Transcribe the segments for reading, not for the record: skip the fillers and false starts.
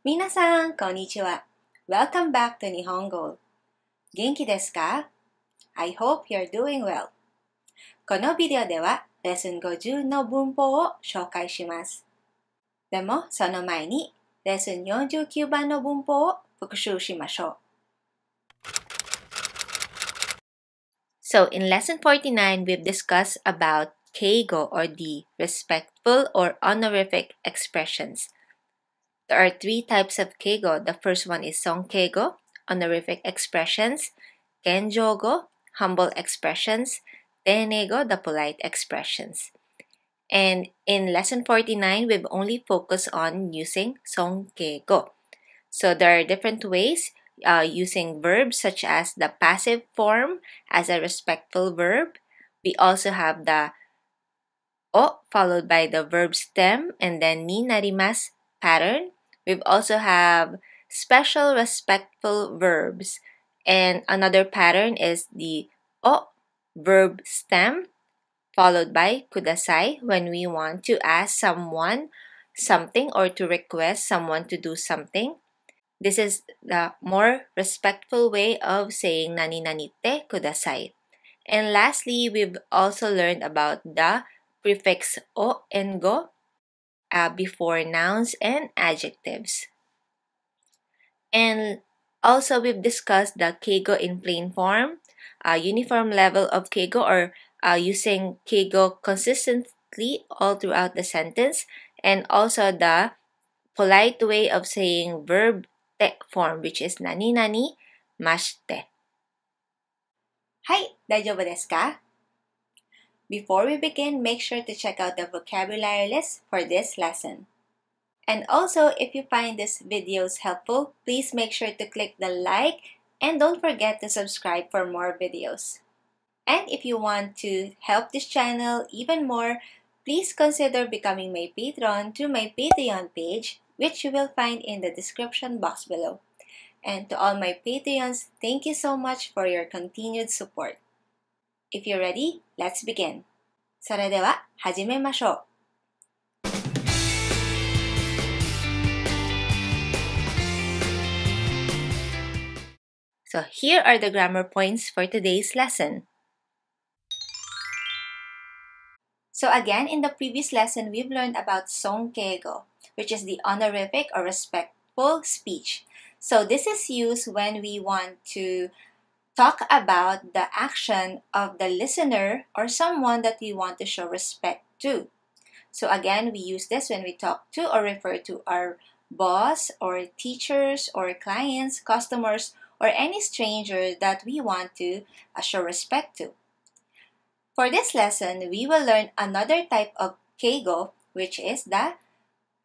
みなさん、こんにちは。Welcome back to NihonGoal. 元気ですか? I hope you're doing well. このビデオでは、レッスン50の文法を紹介します。でも、その前に、レッスン49番の文法を復習しましょう。So, in lesson 49, we've discussed about keigo or the respectful or honorific expressions. There are three types of keigo. The first one is sonkeigo, honorific expressions, Kenjougo, humble expressions, Teineigo, the polite expressions. And in lesson 49, we've only focused on using sonkeigo. So there are different ways using verbs such as the passive form as a respectful verb. We also have the o followed by the verb stem and then ni narimasu pattern. We also have special respectful verbs. And another pattern is the o verb stem followed by kudasai when we want to ask someone something or to request someone to do something. This is the more respectful way of saying nani nani te kudasai. And lastly, we've also learned about the prefix o and go before nouns and adjectives. And also we've discussed the keigo in plain form, uniform level of keigo or using keigo consistently all throughout the sentence, and also the polite way of saying verb te form, which is nani nani mashite. はい、大丈夫ですか? Before we begin, make sure to check out the vocabulary list for this lesson. And also, if you find this videos helpful, please make sure to click the like and don't forget to subscribe for more videos. And if you want to help this channel even more, please consider becoming my patron through my Patreon page, which you will find in the description box below. And to all my Patreons, thank you so much for your continued support. If you're ready, let's begin. それでは始めましょう。So here are the grammar points for today's lesson. So again, in the previous lesson, we've learned about sonkeigo, which is the honorific or respectful speech. So this is used when we want to talk about the action of the listener or someone that we want to show respect to. So again, we use this when we talk to or refer to our boss or teachers or clients, customers, or any stranger that we want to show respect to. For this lesson, we will learn another type of keigo, which is the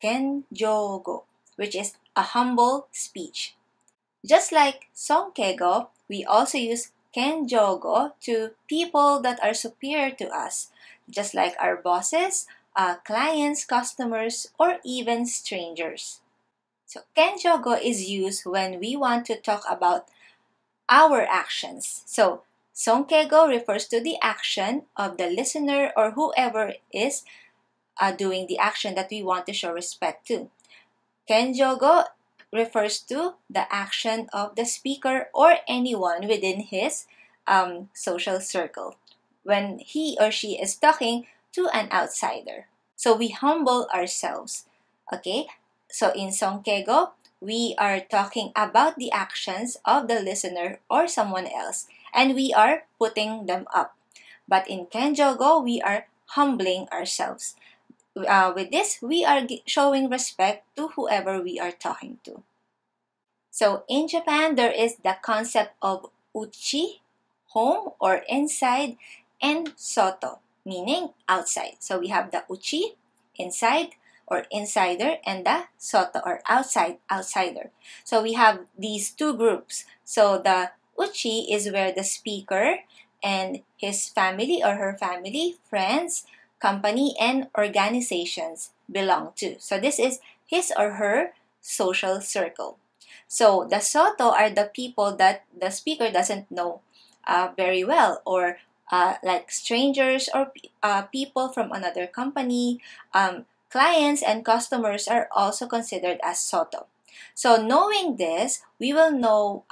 Kenjougo, which is a humble speech. Just like sonkeigo, we also use Kenjougo to people that are superior to us, just like our bosses, clients, customers, or even strangers. So Kenjougo is used when we want to talk about our actions. So sonkeigo refers to the action of the listener or whoever is doing the action that we want to show respect to. Kenjougo refers to the action of the speaker or anyone within his social circle when he or she is talking to an outsider. So we humble ourselves. Okay? So in sonkeigo, we are talking about the actions of the listener or someone else, and we are putting them up. But in Kenjougo, we are humbling ourselves. With this, we are showing respect to whoever we are talking to. So in Japan, there is the concept of uchi, home or inside, and soto, meaning outside. So we have the uchi, inside or insider, and the soto or outside, outsider. So we have these two groups. So the uchi is where the speaker and his family or her family, friends, company, and organizations belong to. So this is his or her social circle. So the soto are the people that the speaker doesn't know very well, or like strangers or people from another company. Clients and customers are also considered as soto. So knowing this, we will know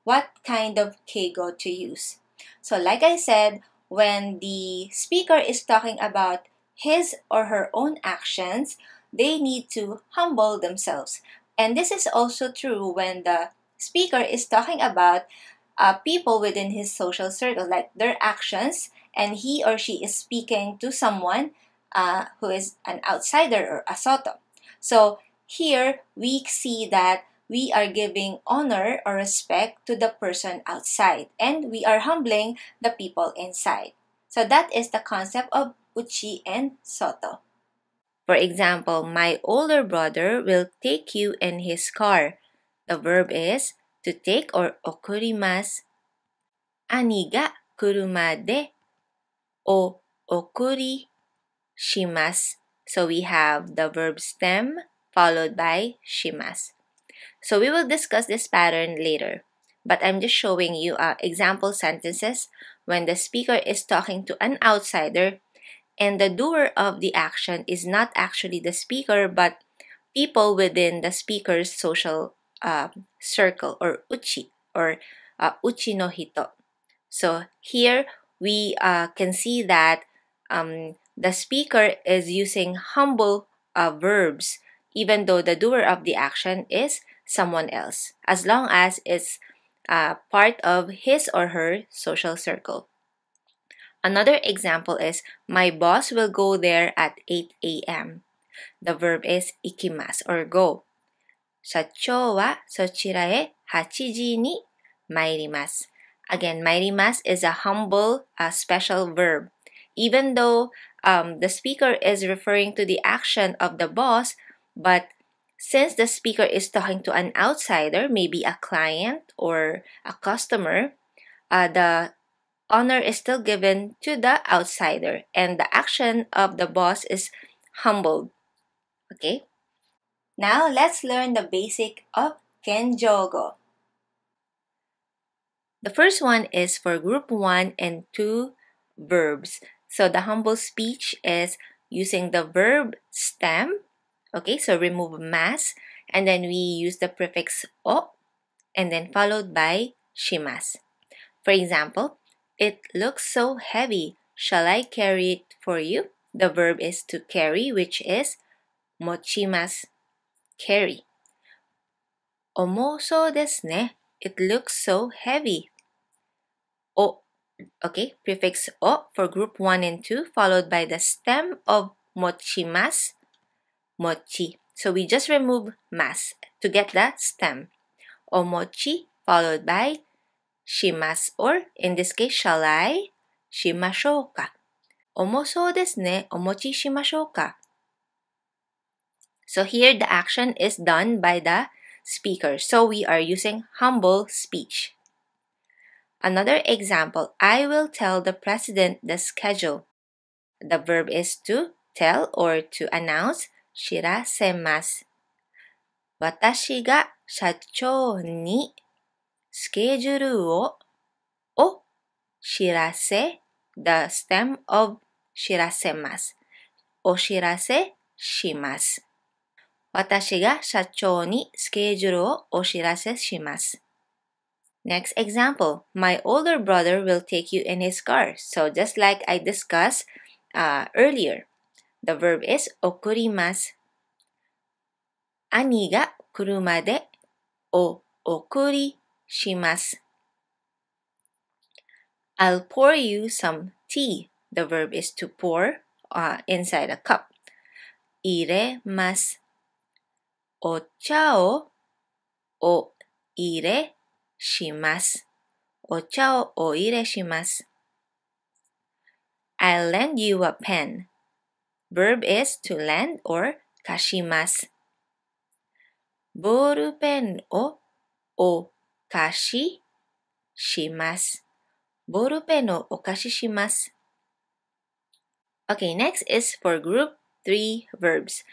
what kind of keigo to use. So like I said, when the speaker is talking about his or her own actions, they need to humble themselves. And this is also true when the speaker is talking about people within his social circle, like their actions, and he or she is speaking to someone who is an outsider or a soto. So here we see that we are giving honor or respect to the person outside, and we are humbling the people inside. So that is the concept of uchi and soto. For example, my older brother will take you in his car. The verb is to take or okurimasu. Ani ga kuruma de o okuri shimasu. So we have the verb stem followed by shimasu. So we will discuss this pattern later, but I'm just showing you example sentences when the speaker is talking to an outsider and the doer of the action is not actually the speaker but people within the speaker's social circle, or uchi, or uchi no hito. So here we can see that the speaker is using humble verbs even though the doer of the action is someone else, as long as it's part of his or her social circle. Another example is, my boss will go there at 8 a.m. The verb is ikimasu or go. 社長はそちらへ8時に参ります. Again, 参ります is a humble, special verb. Even though the speaker is referring to the action of the boss, but since the speaker is talking to an outsider, maybe a client or a customer, the honor is still given to the outsider, and the action of the boss is humbled. Okay? Now, let's learn the basic of Kenjougo. The first one is for group 1 and 2 verbs. So the humble speech is using the verb stem. Okay, so remove mas, and then we use the prefix o, and then followed by shimasu. For example, it looks so heavy. Shall I carry it for you? The verb is to carry, which is mochimasu. Carry. Omosou desu ne. It looks so heavy. O. Okay, prefix o for group 1 and 2, followed by the stem of mochimasu, mochi. So we just remove mas to get the stem. Omochi followed by shimasu, or in this case, shall I? Shimashou ka. Omosou desu ne, omochi shimashou ka. So here the action is done by the speaker. So we are using humble speech. Another example, I will tell the president the schedule. The verb is to tell or to announce, 知らせます. 私が社長にスケジュールを知らせ, the stem of 知らせます. お知らせします. 私が社長にスケジュールをお知らせします. Next example, my older brother will take you in his car. So just like I discussed earlier, the verb is 送ります. 兄が車でお送りします. I'll pour you some tea. The verb is to pour inside a cup. 入れます. お茶をお入れします. お茶をお入れします. I'll lend you a pen. Verb is to lend or 貸します. ボールペンをお貸しします. ボールペンをお貸しします. Okay, next is for group 3 verbs.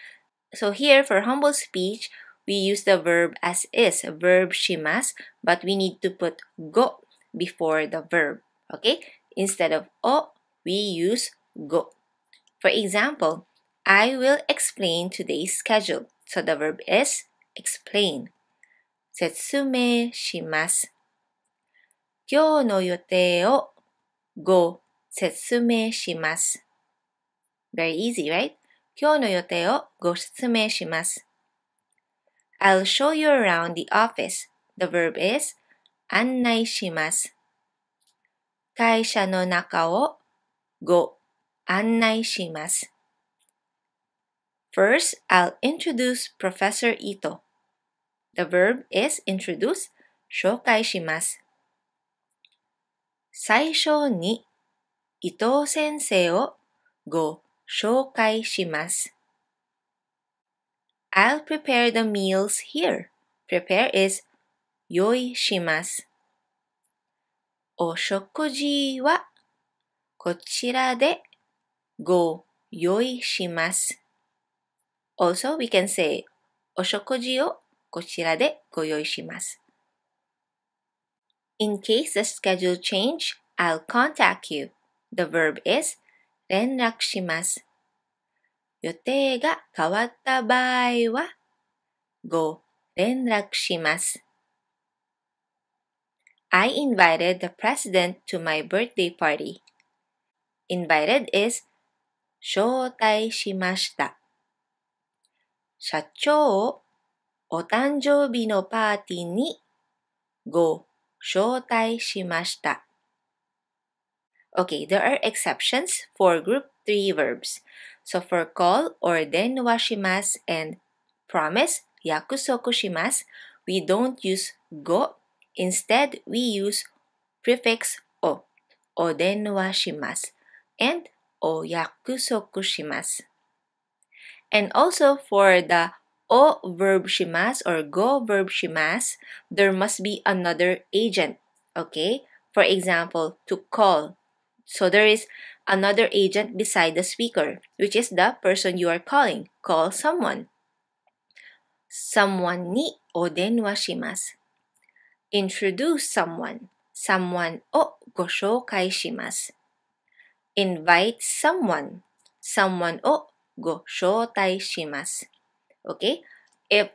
So here for humble speech, we use the verb as is, verb します, but we need to put go before the verb. Okay? Instead of o, we use go. For example, I will explain today's schedule. So the verb is explain. 説明します。今日の予定をご説明します。Very easy, right? 今日の予定をご説明します。I'll show you around the office. The verb is 案内します。会社の中をご案内します。First, I'll introduce Professor Ito. The verb is introduce, 紹介します。最初に伊藤先生をご紹介します。I'll prepare the meals here. Prepare is 用意します。お食事はこちらでご用意します。Also, we can say お食事をこちらでご用意します。In case the schedule change, I'll contact you. The verb is 連絡します。予定が変わった場合はご連絡します。I invited the president to my birthday party. Invited is 招待しました。社長をお誕生日のパーティーにご招待しました。Okay, there are exceptions for group 3 verbs. So for call or 電話します and promise 約束します we don't use ご Instead, we use prefix お電話します and お約束します And also for the お verb します or ご verb します there must be another agent. Okay? For example, to call. So there is another agent beside the speaker, which is the person you are calling. Call someone. Someone にお電話します。Introduce someone. Someone をご紹介します。Invite someone. Someone をご招待します。Okay? If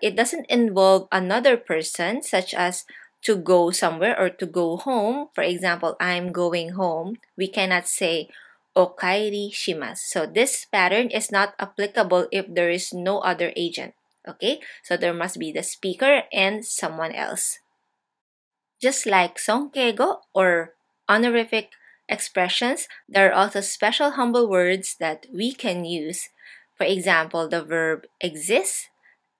it doesn't involve another person, such as to go somewhere or to go home, for example, I'm going home, we cannot say お帰りします。So this pattern is not applicable if there is no other agent. Okay? So there must be the speaker and someone else. Just like Songkego or honorific expressions, there are also special humble words that we can use. For example, the verb exist,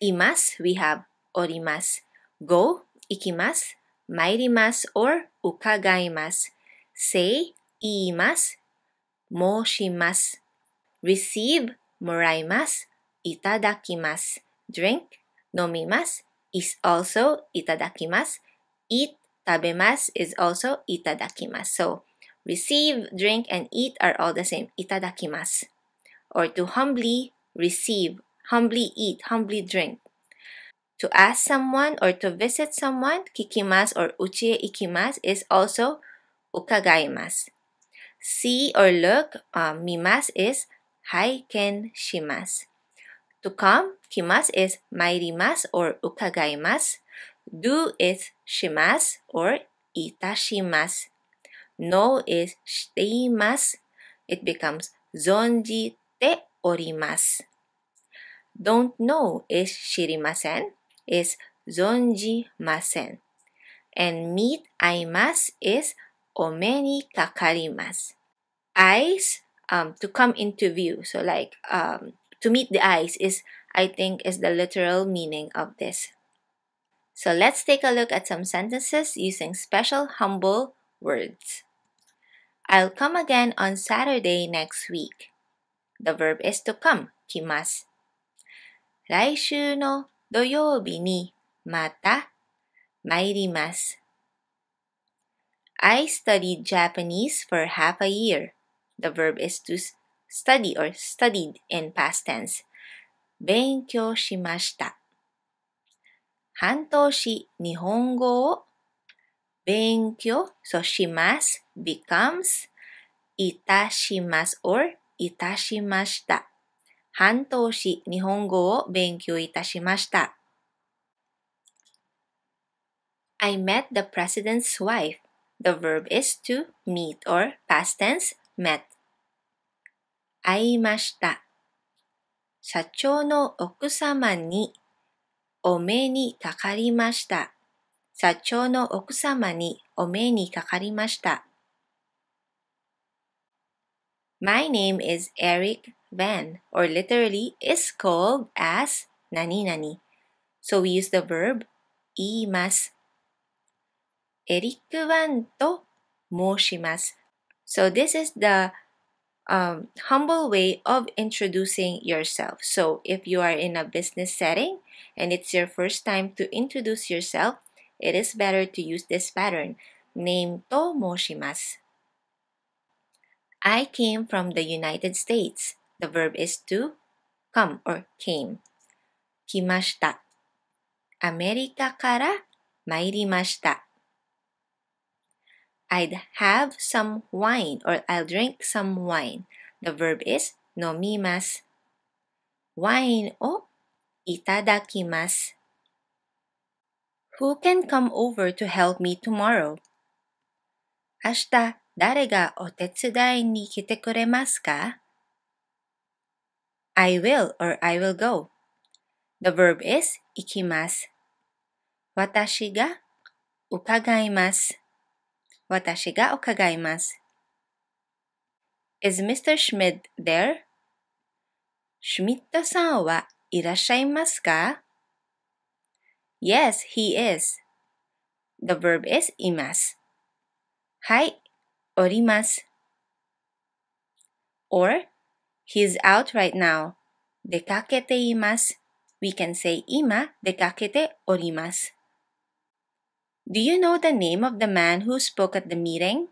imas, we have orimas. Go, ikimasu, mairimasu, or ukagaimasu. Say, iimasu, moshimasu. Receive, moraimasu, itadakimasu. Drink, nomimasu, is also itadakimasu. Eat, tabemasu is also itadakimasu. So, receive, drink, and eat are all the same. Itadakimasu. Or to humbly receive, humbly eat, humbly drink. To ask someone or to visit someone, kikimasu or uchi ikimasu is also ukagaimasu. See or look, mimasu is haiken shimasu. To come, kimasu is mairimasu or ukagaimasu. Do is shimasu or itashimasu. Know is shiteimasu. It becomes zonjite orimasu. Don't know is shirimasen, is zonjimasen. And meet aimasu is ome ni kakarimasu. Eyes, to come into view. So like, to meet the eyes is, I think, is the literal meaning of this. So let's take a look at some sentences using special humble words. I'll come again on Saturday next week. The verb is to come, 来ます。来週の土曜日にまた参ります。I studied Japanese for half a year. The verb is to study or studied in past tense. 勉強しました。半年日本語を勉強、so します becomes いたします or いたしました。半年日本語を勉強いたしました。I met the president's wife. The verb is to meet or past tense, met. 会いました。社長の奥様にお目にかかりました。社長の奥様にお目にかかりました。My name is Eric Van, or literally is called as 何々. So we use the verb 言います。エリック・ワンと申します。So this is the humble way of introducing yourself. So if you are in a business setting and it's your first time to introduce yourself, it is better to use this pattern. Name と申します。I came from the United States. The verb is to come or came. 来ました。アメリカから参りました。I'd have some wine or I'll drink some wine. The verb is 飲みます。ワインをいただきます。Who can come over to help me tomorrow? 明日誰がお手伝いに来てくれますか？ I will or I will go. The verb is 行きます。私が伺います。私が伺います。Is Mr. Schmidt there? シュミットさんはいらっしゃいますか？ Yes, he is. The verb is います。はい、おります。Or, he's out right now. 出かけています。We can say 今出かけております。Do you know the name of the man who spoke at the meeting?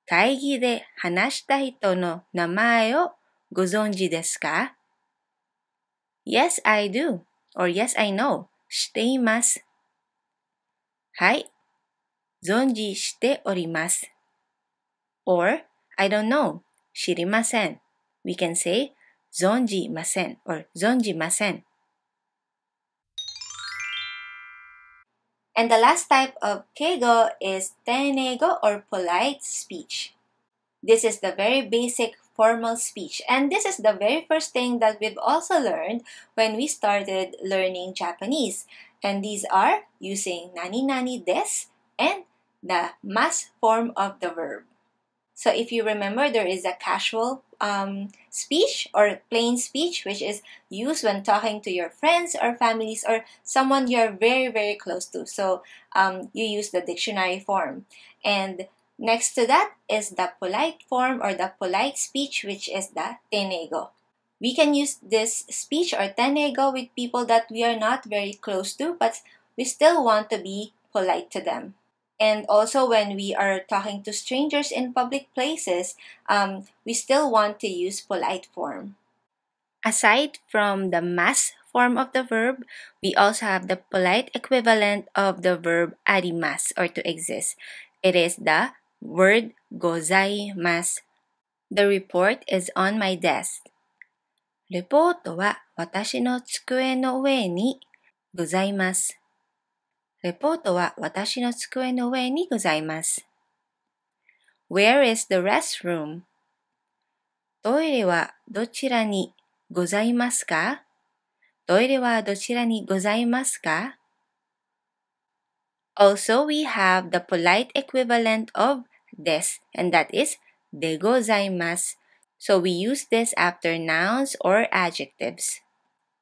会議で話した人の名前をご存知ですか？ Yes, I do. Or yes, I know. 知っています。はい、存じしております。Or, I don't know. 知りません。We can say 存じません or 存じません。And the last type of keigo is Teineigo or polite speech. This is the very basic formal speech, and this is the very first thing that we've also learned when we started learning Japanese. And these are using nani nani desu and the mas form of the verb. So if you remember, there is a casual speech or plain speech, which is used when talking to your friends or families or someone you're very, very close to. So you use the dictionary form. And next to that is the polite form or the polite speech, which is the Teineigo. We can use this speech or Teineigo with people that we are not very close to, but we still want to be polite to them. And also when we are talking to strangers in public places, we still want to use polite form. Aside from the mas form of the verb, we also have the polite equivalent of the verb arimasu or to exist. It is the word gozaimasu. The report is on my desk. レポートは私の机の上にございます。レポートは私の机の上にございます。Where is the restroom? トイレはどちらにございますか？トイレはどちらにございますか？ Also, we have the polite equivalent of des, and that is でございます。So we use this after nouns or adjectives.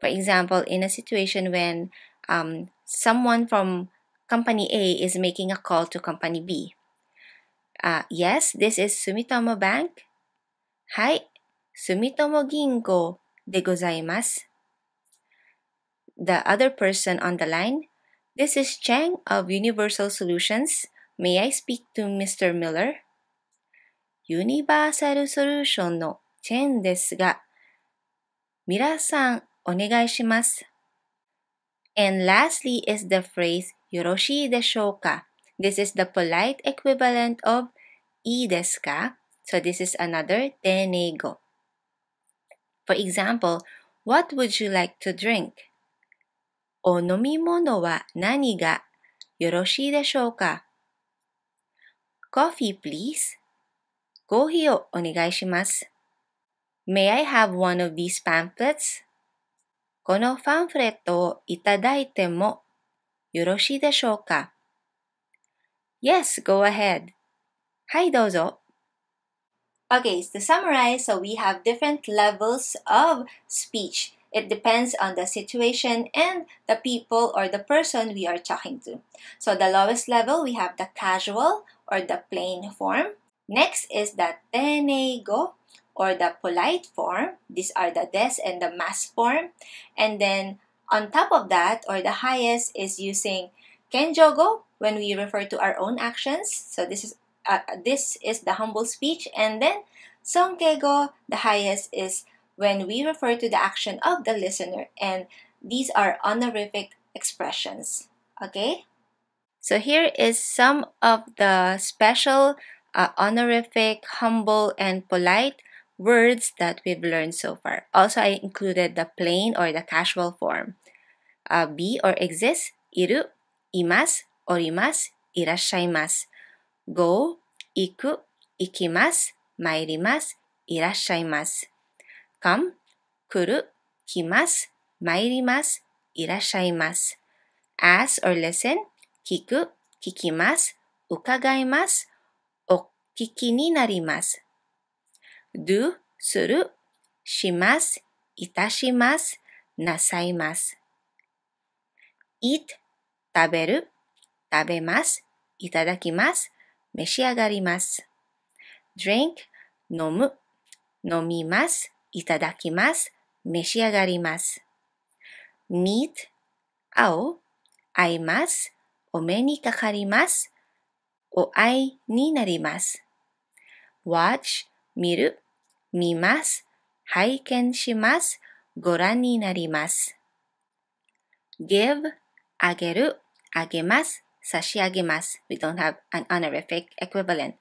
For example, in a situation when someone from Company A is making a call to Company B. Yes, this is Sumitomo Bank. はい、住友銀行でございます。The other person on the line, this is Cheng of Universal Solutions. May I speak to Mr. Miller? ユニバーサルソリューションのチェンですが、ミラさんお願いします。And lastly is the phrase よろしいでしょうか? This is the polite equivalent of いいですか? So this is another Teineigo. For example, what would you like to drink? お飲み物は何がよろしいでしょうか？ Coffee, please. コーヒーをお願いします。May I have one of these pamphlets? このパンフレットをいただいてもよろしいでしょうか？ Yes, go ahead. はい、どうぞ。Okay, to summarize, so we have different levels of speech. It depends on the situation and the people or the person we are talking to. So the lowest level, we have the casual or the plain form. Next is the Teineigo or the polite form. These are the des and the mas form. And then on top of that, or the highest, is using Kenjougo when we refer to our own actions. So this is the humble speech. And then Songkego, the highest, is when we refer to the action of the listener. And these are honorific expressions. Okay? So here is some of the special honorific, humble, and polite words that we've learned so far. Also, I included the plain or the casual form. Be or exist, iru, imasu, orimasu, irashaimasu. Go, iku, ikimasu, mairimasu, irashaimasu. Come, kuru, kimasu, mairimasu, irashaimasu. Ask or listen, kiku, kikimasu, ukagaimasu, okiki ni narimasu. Do, suru, shimasu, itashimasu, nasaimasu. Eat, taberu, tabemasu, itadakimasu, 召し上がります。Drink, 飲む、飲みます、いただきます、召し上がります。Meet, 会う、会います、お目にかかります、お会いになります。Watch, 見る、見ます、拝見します、ご覧になります。Give, あげる、あげます、差し上げます。We don't have an honorific equivalent.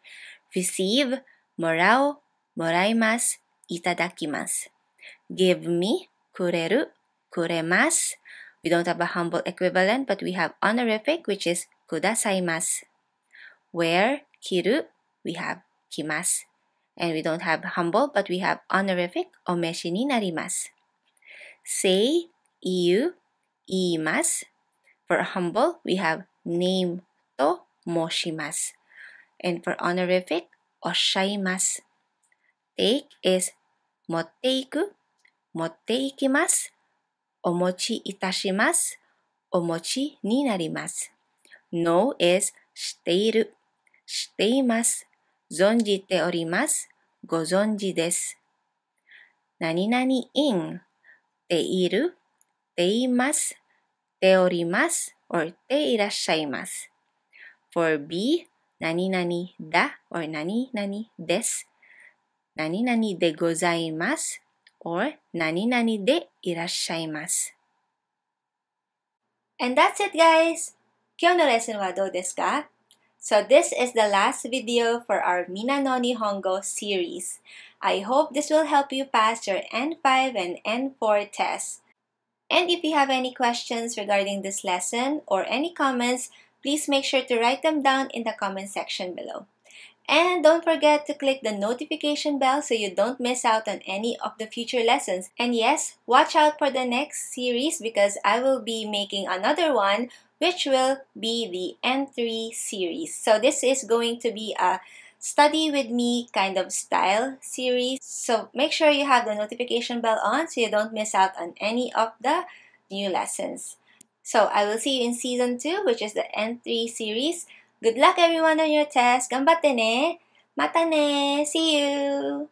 Receive, もらう、もらいます、いただきます。Give me, くれる、くれます。We don't have a humble equivalent, but we have honorific, which is くださいます。Wear, 着る、we have 着ます。And we don't have humble, but we have honorific, お召しになります。Say, 言う、言います。For humble, we have name と申します。And for honorific, おっしゃいます。Take is 持っていく、持っていきます。お持ちいたします。お持ちになります。Know is 知っている、知っています。存じております。ご存知です。何々 in ている、ています。ております。or ていらっしゃいます。For be, 何々だ or 何々です。何々でございます。or 何々でいらっしゃいます。And that's it, guys! 今日のレッスンはどうですか？ So this is the last video for our Minna No Nihongo series. I hope this will help you pass your N5 and N4 tests. And if you have any questions regarding this lesson or any comments, please make sure to write them down in the comment section below. And don't forget to click the notification bell so you don't miss out on any of the future lessons. And yes, watch out for the next series because I will be making another one which will be the N3 series. So this is going to be a study with me kind of style series. So make sure you have the notification bell on so you don't miss out on any of the new lessons. So I will see you in season 2, which is the N3 series. Good luck everyone on your test. 頑張ってね。またね。See you.